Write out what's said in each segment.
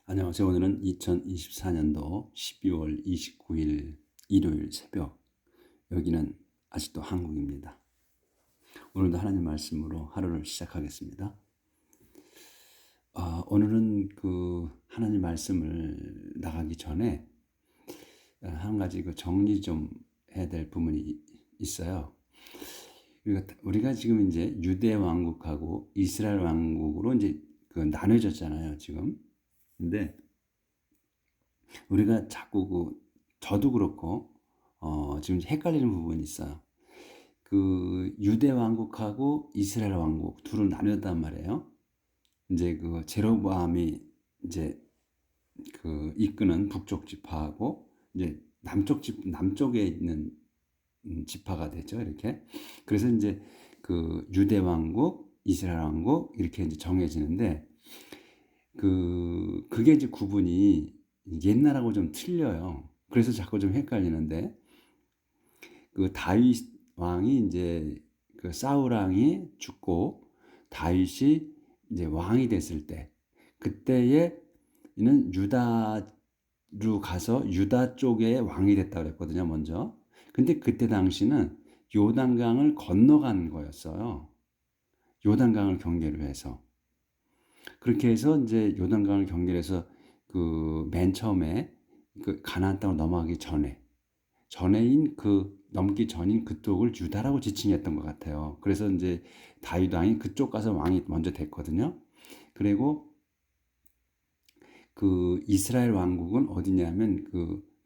안녕하세요. 오늘은 2024년도 12월 29일 일요일 새벽. 여기는 아직도 한국입니다. 오늘도 하나님 말씀으로 하루를 시작하겠습니다. 오늘은 하나님 말씀을 나가기 전에 한 가지 정리 좀 해야 될 부분이 있어요. 우리가 지금 이제 유대 왕국하고 이스라엘 왕국으로 이제 나눠졌잖아요, 지금. 근데 우리가 자꾸 저도 그렇고 지금 헷갈리는 부분이 있어요. 유대 왕국하고 이스라엘 왕국 둘을 나눴단 말이에요. 이제 제로보암이 이제 이끄는 북쪽 지파하고 이제 남쪽에 있는 지파가 되죠. 이렇게. 그래서 이제 유대 왕국, 이스라엘 왕국 이렇게 이제 정해지는데 그게 이제 구분이 옛날하고 좀 틀려요. 그래서 자꾸 좀 헷갈리는데 다윗 왕이 이제 사울 왕이 죽고 다윗이 이제 왕이 됐을 때 그때에는 유다로 가서 유다 쪽에 왕이 됐다고 그랬거든요, 먼저. 근데 그때 당시는 요단강을 건너간 거였어요. 요단강을 경계로 해서. 그렇게 해서 이제 요단강을 경계해서 맨 처음에 가나안 땅으로 넘어가기 전에인 넘기 전인 그쪽을 유다라고 지칭했던 것 같아요. 그래서 이제 다윗 왕이 그쪽 가서 왕이 먼저 됐거든요. 그리고 이스라엘 왕국은 어디냐면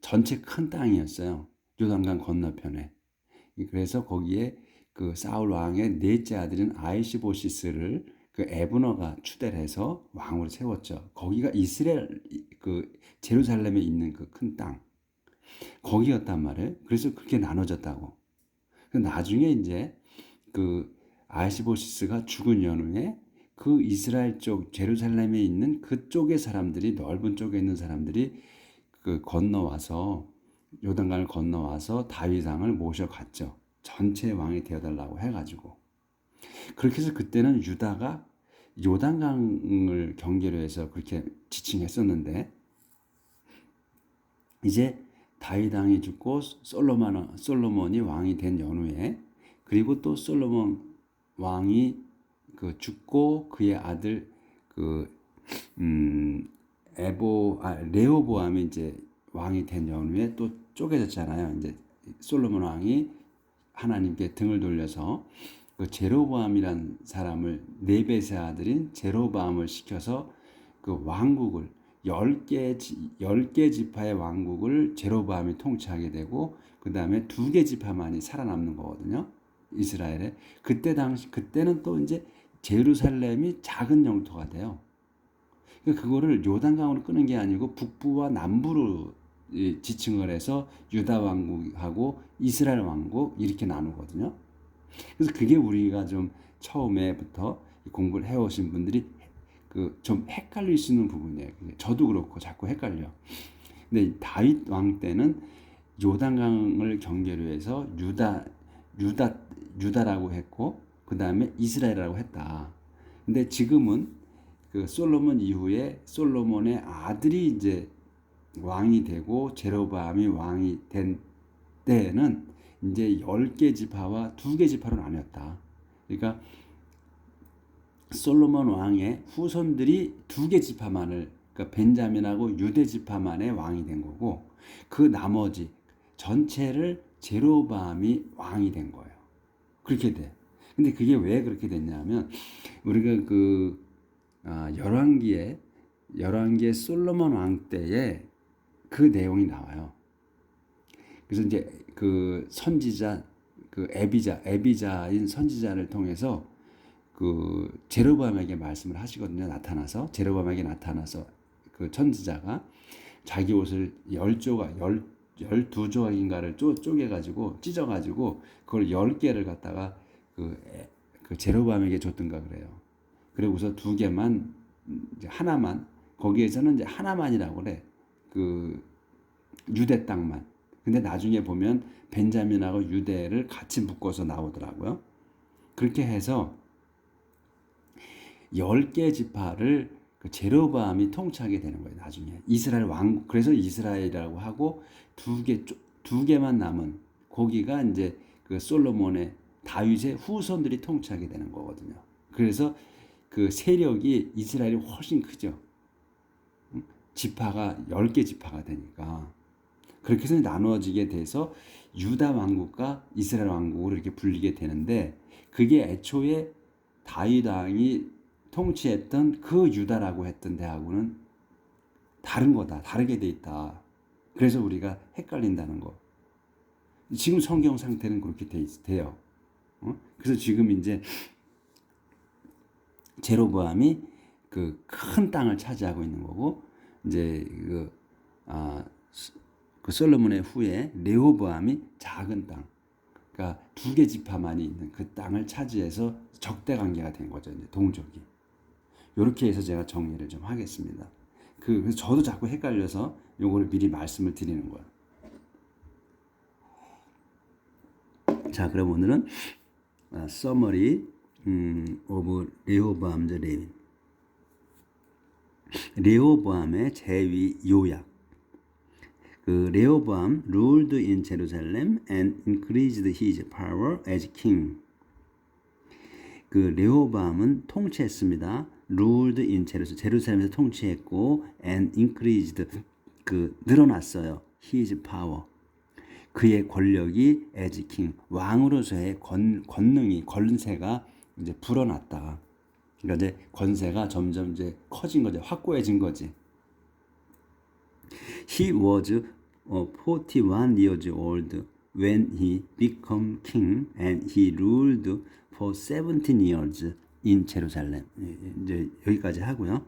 전체 큰 땅이었어요. 요단강 건너편에. 그래서 거기에 사울 왕의 넷째 아들인 아이시보시스를 에브너가 추대를 해서 왕으로 세웠죠. 거기가 이스라엘 제루살렘에 있는 큰 땅. 거기였단 말이에요. 그래서 그렇게 나눠졌다고. 나중에 이제 아이시보시스가 죽은 연후에 이스라엘 쪽 제루살렘에 있는 그쪽의 사람들이 넓은 쪽에 있는 사람들이 건너와서 요단강을 건너와서 다윗 왕을 모셔갔죠. 전체 왕이 되어달라고 해가지고. 그렇게 해서 그때는 유다가 요단강을 경계로 해서 그렇게 지칭했었는데 이제 다윗 왕이 죽고 솔로몬이 왕이 된 연후에 그리고 또 솔로몬 왕이 죽고 그의 아들 레호보암이 이제 왕이 된 연후에 또 쪼개졌잖아요. 이제 솔로몬 왕이 하나님께 등을 돌려서 제로보암이란 사람을 네벳의 아들인 제로보암을 시켜서 왕국을 10개 지파의 왕국을 제로보암이 통치하게 되고 그다음에 2개 지파만이 살아남는 거거든요. 이스라엘에. 그때는 또 이제 제루살렘이 작은 영토가 돼요. 그거를 요단강으로 끄는 게 아니고 북부와 남부로 지칭을 해서 유다 왕국하고 이스라엘 왕국 이렇게 나누거든요. 그래서 그게 우리가 좀 처음에부터 공부를 해오신 분들이 좀 헷갈릴 수 있는 부분이에요. 저도 그렇고 자꾸 헷갈려. 근데 다윗 왕 때는 요단강을 경계로 해서 유다라고 했고 그 다음에 이스라엘이라고 했다. 근데 지금은 솔로몬 이후에 솔로몬의 아들이 이제 왕이 되고 제로보암이 왕이 된 때에는 이제 10개 지파와 2개 지파로 나뉘었다. 그러니까 솔로몬 왕의 후손들이 2개 지파만을 그러니까 벤자민하고 유대 지파만의 왕이 된 거고 그 나머지 전체를 제로보암이 왕이 된 거예요. 그렇게 돼. 근데 그게 왜 그렇게 됐냐면 우리가 열왕기에 솔로몬 왕 때에 그 내용이 나와요. 그래서 이제 선지자 에비자인 선지자를 통해서 제로보암에게 말씀을 하시거든요. 제로보암에게 나타나서 선지자가 자기 옷을 12조각인가를 쪼개가지고 찢어가지고 그걸 10개를 갖다가 제로보암에게 줬던가 그래요. 그리고서 2개만 하나만 거기에서는 이제 하나만이라고 그래. 유대 땅만. 근데 나중에 보면 벤자민하고 유대를 같이 묶어서 나오더라고요. 그렇게 해서 10개 지파를 그 제로보암이 통치하게 되는 거예요. 나중에 이스라엘 왕국, 그래서 이스라엘이라고 하고 두 개만 남은 거기가 이제 그 솔로몬의 다윗의 후손들이 통치하게 되는 거거든요. 그래서 그 세력이 이스라엘이 훨씬 크죠. 지파가 10개 지파가 되니까 그렇게 해서 나누어지게 돼서 유다 왕국과 이스라엘 왕국으로 이렇게 불리게 되는데, 그게 애초에 다윗 왕이 통치했던 그 유다라고 했던 데하고는 다른 거다. 다르게 돼 있다. 그래서 우리가 헷갈린다는 거. 지금 성경 상태는 그렇게 돼요. 그래서 지금 이제 제로보암이 그 큰 땅을 차지하고 있는 거고, 이제 그 솔로몬의 후에 레호보암이 작은 땅, 그러니까 2개 지파만이 있는 그 땅을 차지해서 적대 관계가 된 거죠. 이제 동족이. 이렇게 해서 제가 정리를 좀 하겠습니다. 그래서 저도 자꾸 헷갈려서 요거를 미리 말씀을 드리는 거예요. 자, 그럼 오늘은 Summary of Rehoboam the Levin. 레호보암의 재위 요약. 그 레호보암 ruled in Jerusalem and increased his power as king. 그 레호보암은 통치했습니다. ruled in Jerusalem, 제루살렘에서 통치했고, and increased, 그 늘어났어요. his power, 그의 권력이 as king, 왕으로서의 권능이, 권세가 이제 불어났다. 그러니까 이제 권세가 점점 이제 커진 거지, 확고해진 거지. He was 41 years old when he became king, and he ruled for 17 years in Jerusalem. 이제 여기까지 하고요.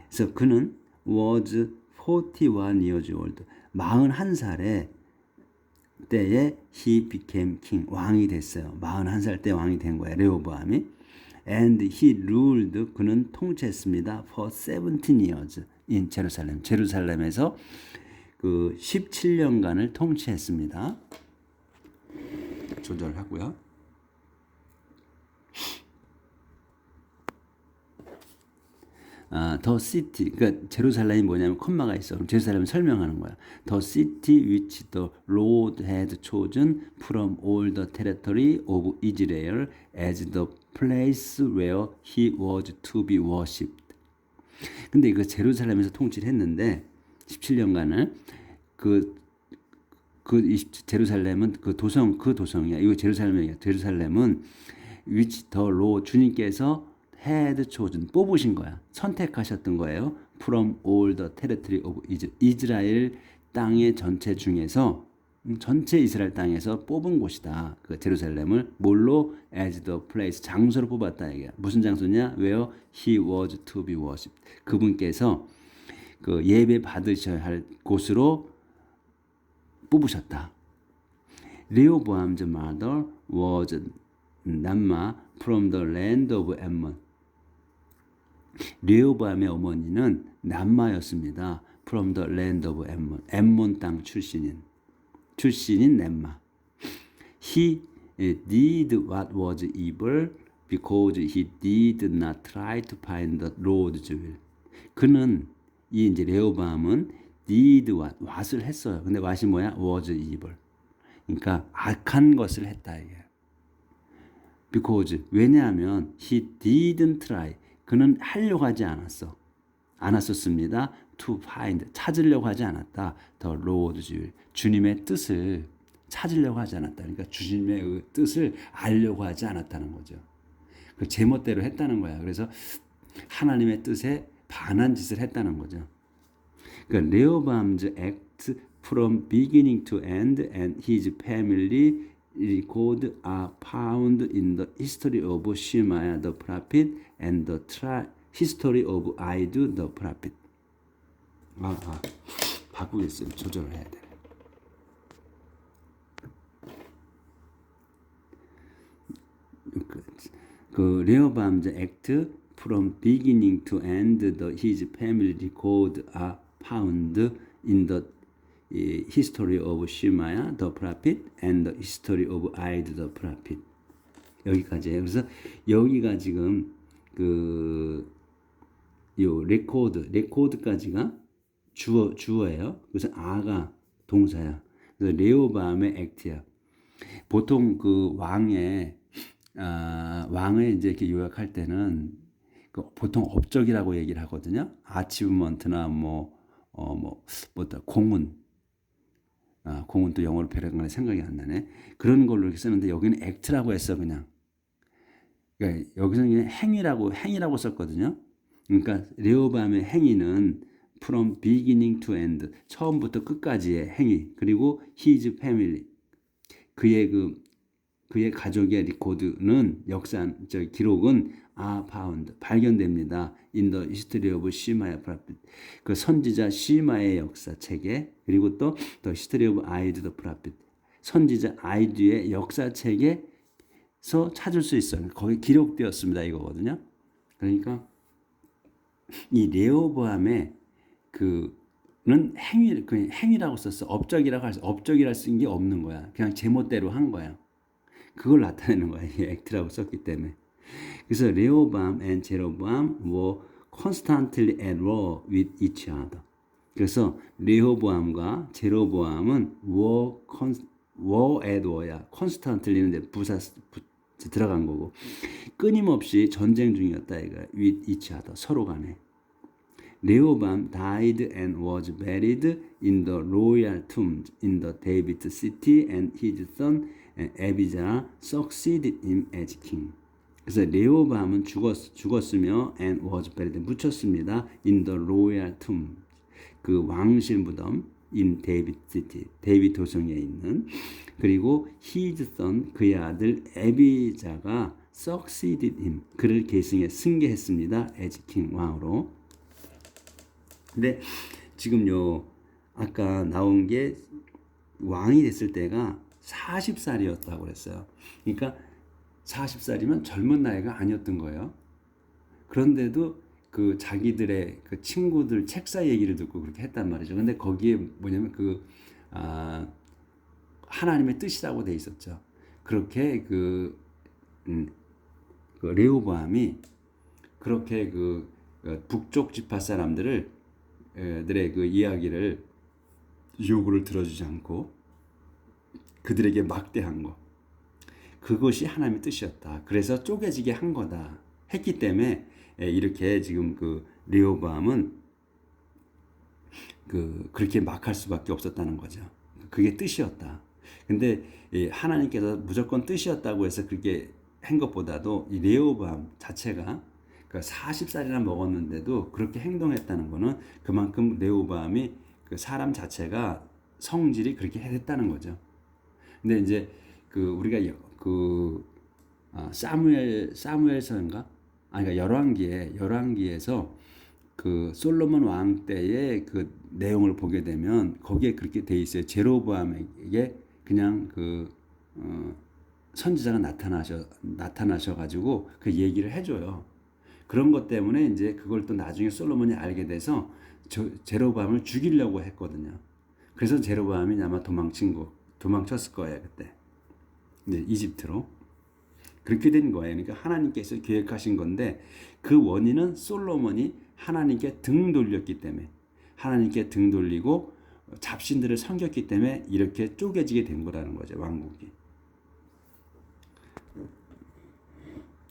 그래서 그는 was 41 years old, 41살에 때에 he became king, 왕이 됐어요. 41살 때 왕이 된 거예요, 레호보암이. And he ruled, 그는 통치했습니다. for 17 years in Jerusalem. 제루살렘에서 그 17년간을 통치했습니다. 조절하고요. The city, 그러니까 제루살렘이 뭐냐면 콤마가 있어. 그럼 제루살렘을 설명하는 거야. The city which the Lord had chosen from all the territory of Israel as the place where he was to be worshipped. 근데 이거 제루살렘에서 통치를 했는데 17년간을 제루살렘은 그 도성이야. 이거 제루살렘이야. 제루살렘은 which the Lord, 주님께서 had chosen, 뽑으신 거야. 선택하셨던 거예요. From all the territory of Israel. 이스라엘 땅의 전체 중에서, 전체 이스라엘 땅에서 뽑은 곳이다. 그 제루살렘을 뭘로? as the place, 장소로 뽑았다 이게. 무슨 장소냐? Where he was to be worshipped. 그분께서 그 예배 받으셔야 할 곳으로 뽑으셨다. Rehoboam's mother was Naamah from the land of Ammon. 레호보암의 어머니는 남마였습니다. From the land of Ammon. 엠몬 땅 출신인 람마. He did what was evil because he did not try to find the Lord's will. 그는 이제 레호보암은 did what을 했어요. 근데 what이 뭐야? was evil. 그러니까 악한 것을 했다 이게. Because, 왜냐하면 he didn't try, 그는 하려고 하지 않았었습니다. To find, 찾으려고 하지 않았다. The Lord's will, 주님의 뜻을 찾으려고 하지 않았다. 그러니까 주님의 뜻을 알려고 하지 않았다는 거죠. 그 제멋대로 했다는 거야. 그래서 하나님의 뜻에 반한 짓을 했다는 거죠. 그러니까 Rehoboam's act from beginning to end and his family record are found in the history of Shemaiah the prophet and the history of Iddo the prophet. 바꾸겠어요. 조절을 해야 돼. 그 Rehoboam's act from beginning to end, his family record are found in the history of Shemaiah the prophet and the history of Iddo the prophet. 여기까지예요. 그래서 여기가 지금 그 요 레코드까지가 주어예요. 그래서 아가 동사야. 그래서 레호보암의 액트야. 보통 그 왕을 이제 이렇게 요약할 때는 그 보통 업적이라고 얘기를 하거든요. 아치브먼트나 공은 공은 또 영어로 별의건 생각이 안 나네. 그런 걸로 이렇게 쓰는데 여기는 액트라고 했어 그냥. 그러니까 여기서는 그냥 행위라고 썼거든요. 그러니까 레호보암의 행위는 from beginning to end 처음부터 끝까지의 행위 그리고 his family 그의 가족의 리코드는 기록은 found 발견됩니다. in the history of 시마의 prophet 그 선지자 시마의 역사책에 그리고 또 the history of 아이드 the prophet 선지자 아이드의 역사책에서 찾을 수 있어요. 거기 기록되었습니다 이거거든요. 그러니까 이 레호보암의 그는 행위라고 썼어. 업적이라 쓴 게 없는 거야. 그냥 제멋대로 한 거야. 그걸 나타내는 거야. 이 액트라고 썼기 때문에. 그래서 레호보암 and 제로보암 were constantly at war with each other. 그래서 레호보암과 제로보암은 war at war야. constantly는 부사 들어간 거고 끊임없이 전쟁 중이었다 이거. with each other 서로 간에. 레호보암 died and was buried in the royal tomb in the David city and his son Abijah succeeded him as king. 그래서 레호보암은 죽었으며 and was buried 묻혔습니다. in the royal tomb 그 왕실 무덤 in David city 데이빗 도성에 있는 그리고 his son 그의 아들 에비자가 succeeded him 그를 계승해 승계했습니다. as king 왕으로. 근데 지금 아까 나온 게 왕이 됐을 때가 40살이었다고 그랬어요. 그러니까 40살이면 젊은 나이가 아니었던 거예요. 그런데도 그 자기들의 그 친구들 책사 얘기를 듣고 그렇게 했단 말이죠. 근데 거기에 뭐냐면 하나님의 뜻이라고 돼 있었죠. 그렇게 그 레호보암이 그렇게 북쪽 지파 사람들의 그 이야기를 요구를 들어주지 않고 그들에게 막대한 거 그것이 하나님의 뜻이었다. 그래서 쪼개지게 한 거다 했기 때문에 이렇게 지금 그 레호보암은 그렇게 막할 수밖에 없었다는 거죠. 그게 뜻이었다. 근데 하나님께서 무조건 뜻이었다고 해서 그렇게 한 것보다도 이 레호보암 자체가 40살이나 먹었는데도 그렇게 행동했다는 거는 그만큼 레호보암이 그 사람 자체가 성질이 그렇게 했다는 거죠. 근데 이제 우리가 사무엘서인가? 그러니까 열왕기에서 그 솔로몬 왕 때의 그 내용을 보게 되면 거기에 그렇게 돼 있어요. 제로보암에게 그냥 선지자가 나타나셔 가지고 그 얘기를 해줘요. 그런 것 때문에 이제 그걸 또 나중에 솔로몬이 알게 돼서 제로보암을 죽이려고 했거든요. 그래서 제로보암이 아마 도망쳤을 거예요 그때. 네, 이집트로. 그렇게 된 거예요. 그러니까 하나님께서 계획하신 건데 그 원인은 솔로몬이 하나님께 등 돌렸기 때문에 하나님께 등 돌리고 잡신들을 섬겼기 때문에 이렇게 쪼개지게 된 거라는 거죠. 왕국이.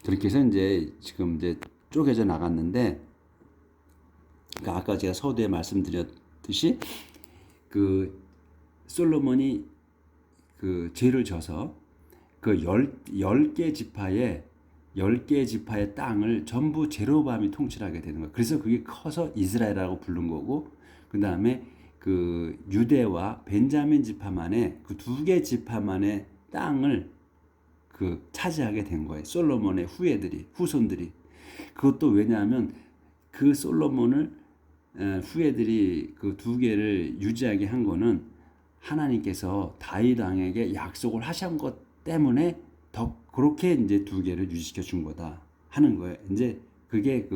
그렇게 해서 지금 쪼개져 나갔는데 그러니까 아까 제가 서두에 말씀드렸듯이 솔로몬이 죄를 져서 10개 지파의 땅을 전부 제로보암이 통치하게 되는 거예요. 그래서 그게 커서 이스라엘이라고 부른 거고 그다음에 유대와 벤자민 지파만의 그 2개 지파만의 땅을 차지하게 된 거예요. 솔로몬의 후손들이. 그것도 왜냐하면 그 솔로몬을 후예들이 그 2개를 유지하게 한 거는 하나님께서 다윗 왕에게 약속을 하신 것 때문에 더 그렇게 이제 2개를 유지시켜 준 거다 하는 거예요. 이제 그게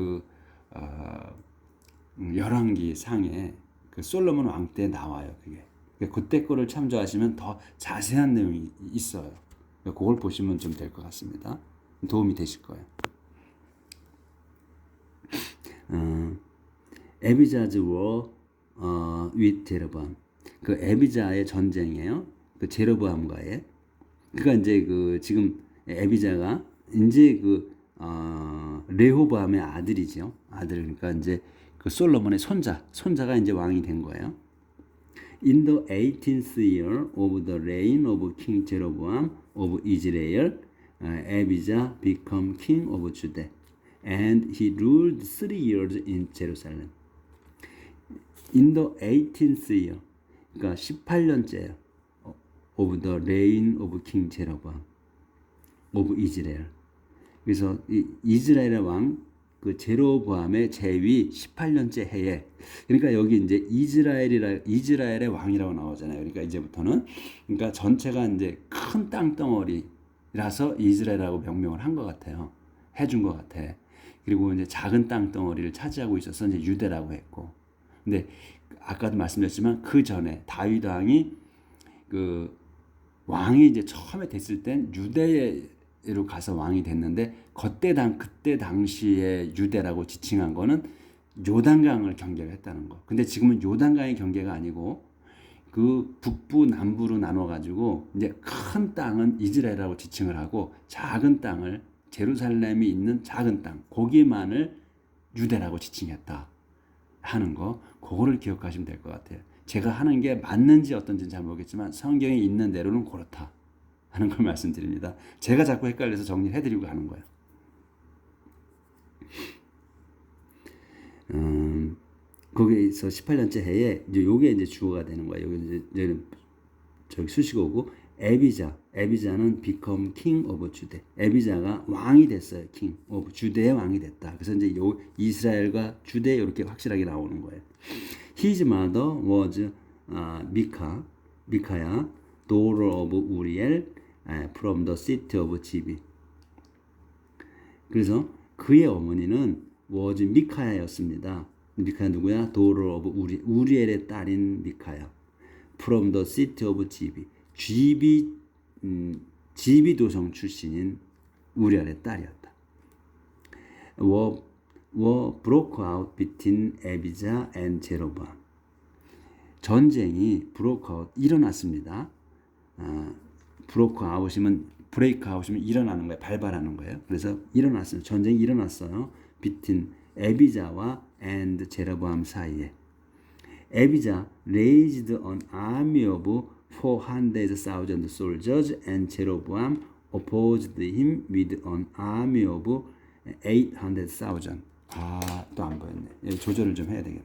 열왕기 상에 솔로몬 왕 때 나와요. 그때 거를 참조하시면 더 자세한 내용이 있어요. 그걸 보시면 좀 될 것 같습니다. 도움이 되실 거예요. 어, 에비자즈 war with 제로보암. 그 에비자의 전쟁이에요. 그 제로보암과의. 그러니까 이제 그 지금 에비자가 이제 그 레호보암의 아들이죠. 아들 그러니까 이제 그 솔로몬의 손자가 이제 왕이 된 거예요. In the 18th year of the reign of King Jeroboam of Israel, Abijah became king of Judah, and he ruled 3 years in Jerusalem. In the 18th year, 그러니까 18년째예요. Of the reign of King Jeroboam of Israel. 그래서 이 이스라엘의 왕 그 제로보암의 재위 18년째 해에, 그러니까 여기 이제 이스라엘의 왕이라고 나오잖아요. 그러니까 이제부터는 그러니까 전체가 이제 큰 땅덩어리라서 이스라엘이라고 명명을 한 것 같아요. 해준 것 같아. 그리고 이제 작은 땅덩어리를 차지하고 있어서 이제 유대라고 했고. 근데 아까도 말씀드렸지만 그 전에 다윗 왕이 그 왕이 이제 처음에 됐을 땐 유대로 가서 왕이 됐는데 그때 당시에 유대라고 지칭한 거는 요단강을 경계를 했다는 거. 근데 지금은 요단강의 경계가 아니고 그 북부 남부로 나눠 가지고 이제 큰 땅은 이스라엘이라고 지칭을 하고 작은 땅을 제루살렘이 있는 작은 땅 거기만을 유대라고 지칭했다 하는 거, 그거를 기억하시면 될 것 같아요. 제가 하는 게 맞는지 어떤지는 잘 모르겠지만 성경에 있는 대로는 그렇다 하는 걸 말씀드립니다. 제가 자꾸 헷갈려서 정리해드리고 하는 거예요. 거기서 18년째 해에 이제 요게 이제 주어가 되는 거예요. 여기 이제 저기 수식어고 에비자는 become king of Judah. 에비자가 왕이 됐어요. king of 주대의 왕이 됐다. 그래서 이제 요 이스라엘과 주대 이렇게 확실하게 나오는 거예요. His mother was 미카야, daughter of Uriel, from the city of 지비. 그래서 그의 어머니는 was 미카야였습니다. 미카야 누구야? daughter of 우리엘의 딸인 미카야. From the city of 지비. 지비 도성 출신인 우리엘의 딸이었다. War broke out between Abijah and Jeroboam. 전쟁이 broke out 일어났습니다. break out이면 일어나는 거예요. 발발하는 거예요. 그래서 일어났어요. 전쟁이 일어났어요. between 에비자와 and 제로보암 사이에. 에비자 raised an army of 400,000 soldiers and Jeroboam opposed him with an army of 800,000. 또 안 보였네. 여기 조절을 좀 해야 되겠네.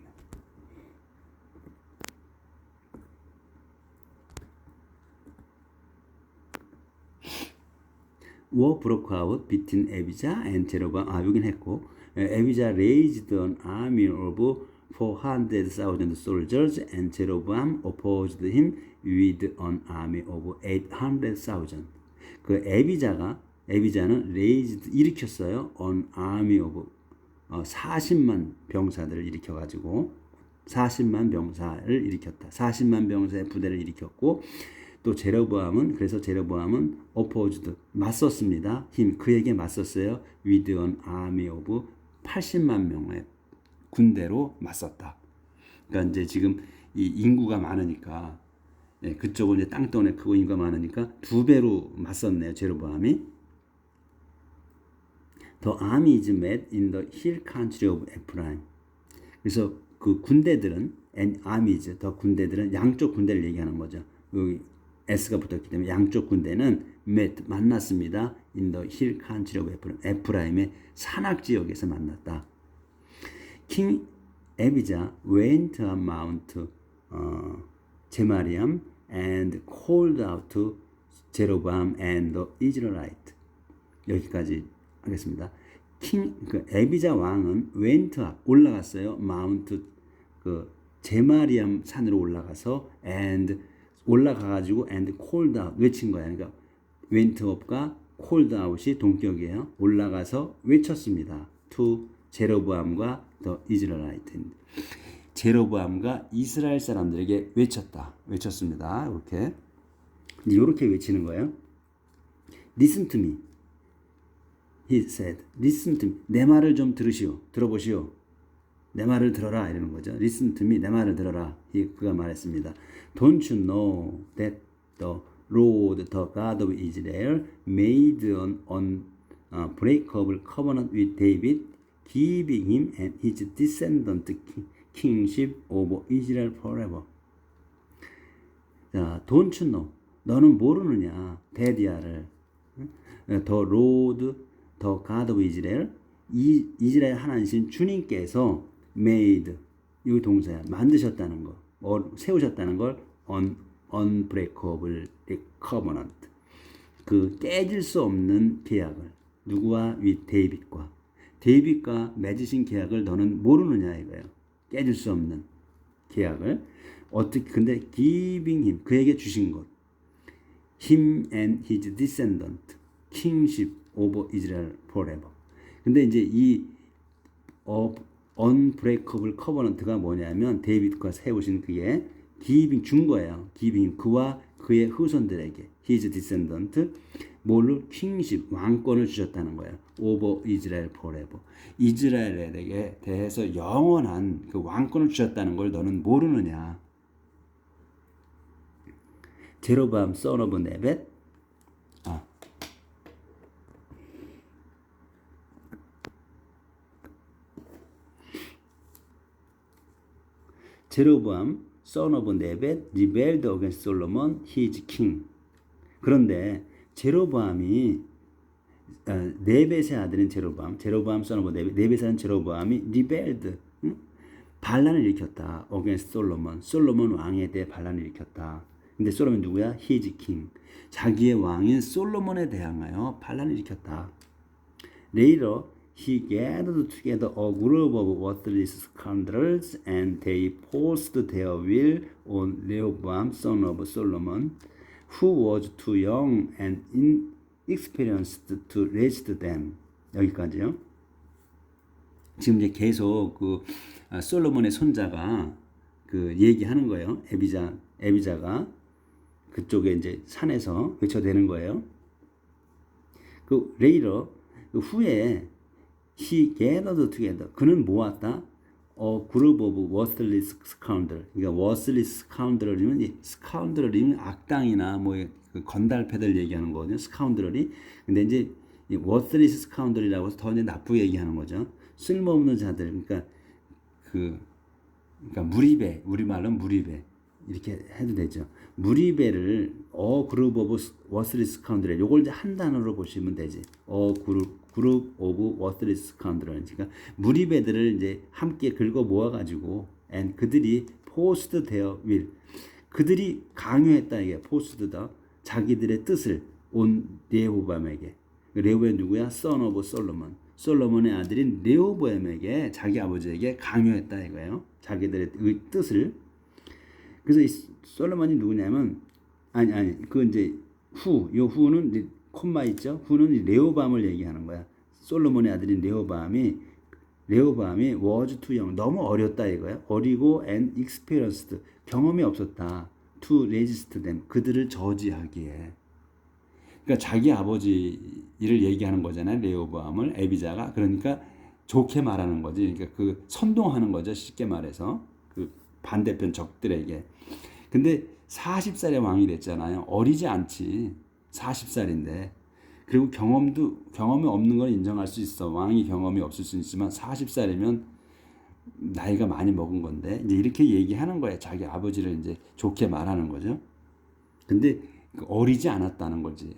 War broke out between Abijah and Jeroboam. 여긴 했고, Abijah raised an army of 400,000 soldiers and Jeroboam opposed him with an army of 800,000. 그 에비자는 raised 일으켰어요. an army of 40만 병사들을 일으켜가지고 40만 병사를 일으켰다. 40만 병사의 부대를 일으켰고, 또 제로보암은 opposed 맞섰습니다. 그에게 맞섰어요. with an army of 80만 명의 군대로 맞섰다. 그러니까 이제 지금 이 인구가 많으니까 그쪽은 이제 땅덩어리 크고 인구가 많으니까 2배로 맞섰네요. 제로보암이. The army is met in the hill country of Ephraim. 그래서 그 군대들은 armies, 더 군대들은 양쪽 군대를 얘기하는 거죠. 여기 S가 붙었기 때문에 양쪽 군대는 met 만났습니다. in the hill country of Ephraim. 에프라임의 산악 지역에서 만났다. King Abijah went on Mount Zemariam and called out to Jeroboam and the Israelites. 여기까지 하겠습니다. 에비자 왕은 went up 올라갔어요. 마운트 제마리암 산으로 올라가서 and 올라가가지고 and called out 외친 거야. 그러니까 went up과 called out이 동격이에요. 올라가서 외쳤습니다. to 제로보암과 the Israelite. 제로보암과 이스라엘 사람들에게 외쳤습니다. 이렇게 외치는 거예요. Listen to me. He said, listen to me. 내 말을 좀 들어보시오. 내 말을 들어라 이러는 거죠. Listen to me, 내 말을 들어라. 그가 말했습니다. Don't you know that the Lord, the God of Israel, made an unbreakable covenant with David, giving him and his descendant kingship over Israel forever. 자, don't you know? 너는 모르느냐? 대디아를. The Lord, the God of Israel, 이스라엘 하나님 주님께서 made, 이 동사야. 만드셨다는 거, 세우셨다는 걸 unbreakable covenant. 그 깨질 수 없는 계약을 누구와 with 데이빗과 맺으신 계약을 너는 모르느냐 이거예요. 깨질 수 없는 계약을 어떻게 근데 giving him 그에게 주신 것 him and his descendant kingship over Israel forever. 근데 이제 이 unbreakable covenant가 뭐냐면 데이빗과 세우신 그게 giving 준 거예요. giving 그와 그의 후손들에게 his descendant 뭘로 kingship 왕권을 주셨다는 거예요. over Israel forever. 이스라엘에게 대해서 영원한 그 왕권을 주셨다는 걸 너는 모르느냐? 제로밤 son of 네벳 제로밤 son of 네벳 rebelled against Solomon his king. 그런데 제로보암이 네벳의 아들인 제로보암 son of 네벳의 아들 제로보암이 rebelled 반란을 일으켰다. against 솔로몬 왕에 대해 반란을 일으켰다. 근데 솔로몬이 누구야? his king. 자기의 왕인 솔로몬에 대항하여 반란을 일으켰다. Later he gathered together a group of worthless scoundrels and they forced their will on Rehoboam son of Solomon, who was too young and inexperienced to resist them. 여기까지요. 지금 이제 계속 그 솔로몬의 손자가 그 얘기하는 거예요. 에비자가 그쪽에 이제 산에서 외쳐대는 거예요. 그 레이러 그 후에 he gathered together 그는 모았다. group of worthless scoundrel. 그러니까 worthless scoundrel이면 scoundrel이면 악당이나 뭐 그 건달패들 얘기하는 거거든요. scoundrel이. 근데 이제 worthless scoundrel이라고 해서 더 이제 나쁘게 얘기하는 거죠. 쓸모없는 자들. 그러니까 무리배. 우리말로 무리배. 이렇게 해도 되죠. 무리배를 group of worthless scoundrel. 요걸 이제 한 단어로 보시면 되지. group of worthless scoundrel. 그러니까 무리배들을 이제 함께 긁어 모아가지고, and 그들이 forced their will. 그들이 강요했다 이게 forced다. 자기들의 뜻을 온 레호보암에게. 레호보암이 누구야? son of Solomon. 솔로몬의 아들인 레호보암에게 자기 아버지에게 강요했다 이거예요. 자기들의 뜻을. 그래서 이 솔로몬이 누구냐면 그 이제 요 후는 이제 콤마 있죠. 후는 레호보암을 얘기하는 거야. 솔로몬의 아들인 레호보암이 was too young 너무 어렸다 이거야. 어리고 and experienced 경험이 없었다. to resist them 그들을 저지하기에. 그러니까 자기 아버지를 얘기하는 거잖아요. 레호보암을 에비자가. 그러니까 좋게 말하는 거지. 그러니까 그 선동하는 거죠. 쉽게 말해서 그 반대편 적들에게. 근데 40살의 왕이 됐잖아요. 어리지 않지. 40살인데. 그리고 경험이 없는 건 인정할 수 있어. 왕이 경험이 없을 수 있지만 40살이면 나이가 많이 먹은 건데 이제 이렇게 얘기하는 거예요. 자기 아버지를 이제 좋게 말하는 거죠. 근데 어리지 않았다는 거지.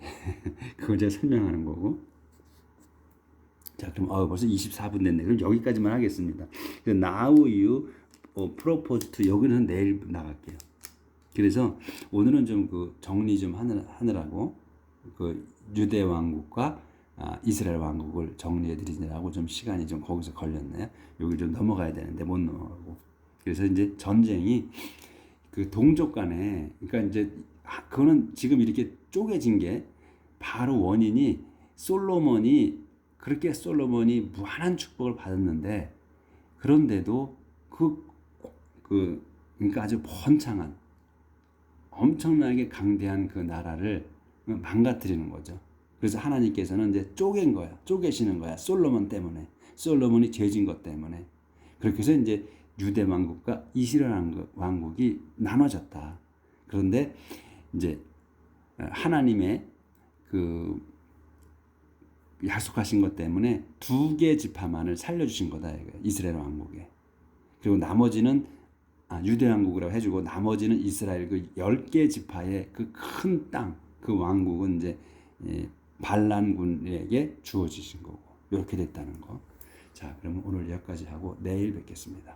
그걸 제가 설명하는 거고. 자, 그럼 벌써 24분 됐네. 그럼 여기까지만 하겠습니다. Now you propose to 여기는 내일 나갈게요. 그래서 오늘은 좀 그 정리 좀 하느라고 그 유대 왕국과 이스라엘 왕국을 정리해 드리느라고 좀 시간이 좀 거기서 걸렸네요. 여기 좀 넘어가야 되는데 못 넘어가고. 그래서 이제 전쟁이 그 동족 간에 그러니까 이제 그거는 지금 이렇게 쪼개진 게 바로 원인이 솔로몬이 무한한 축복을 받았는데 그런데도 그러니까 아주 번창한 엄청나게 강대한 그 나라를 망가뜨리는 거죠. 그래서 하나님께서는 이제 쪼개시는 거야. 솔로몬 때문에. 솔로몬이 죄진 것 때문에. 그렇게 해서 이제 유대 왕국과 이스라엘 왕국이 나눠졌다. 그런데 이제 하나님의 그 약속하신 것 때문에 2개 지파만을 살려주신 거다. 이스라엘 왕국에. 그리고 나머지는 유대 왕국이라고 해주고 나머지는 이스라엘 그 10개 지파의 그 큰 땅, 그 왕국은 이제 반란군에게 주어지신 거고 이렇게 됐다는 거. 자, 그러면 오늘 여기까지 하고 내일 뵙겠습니다.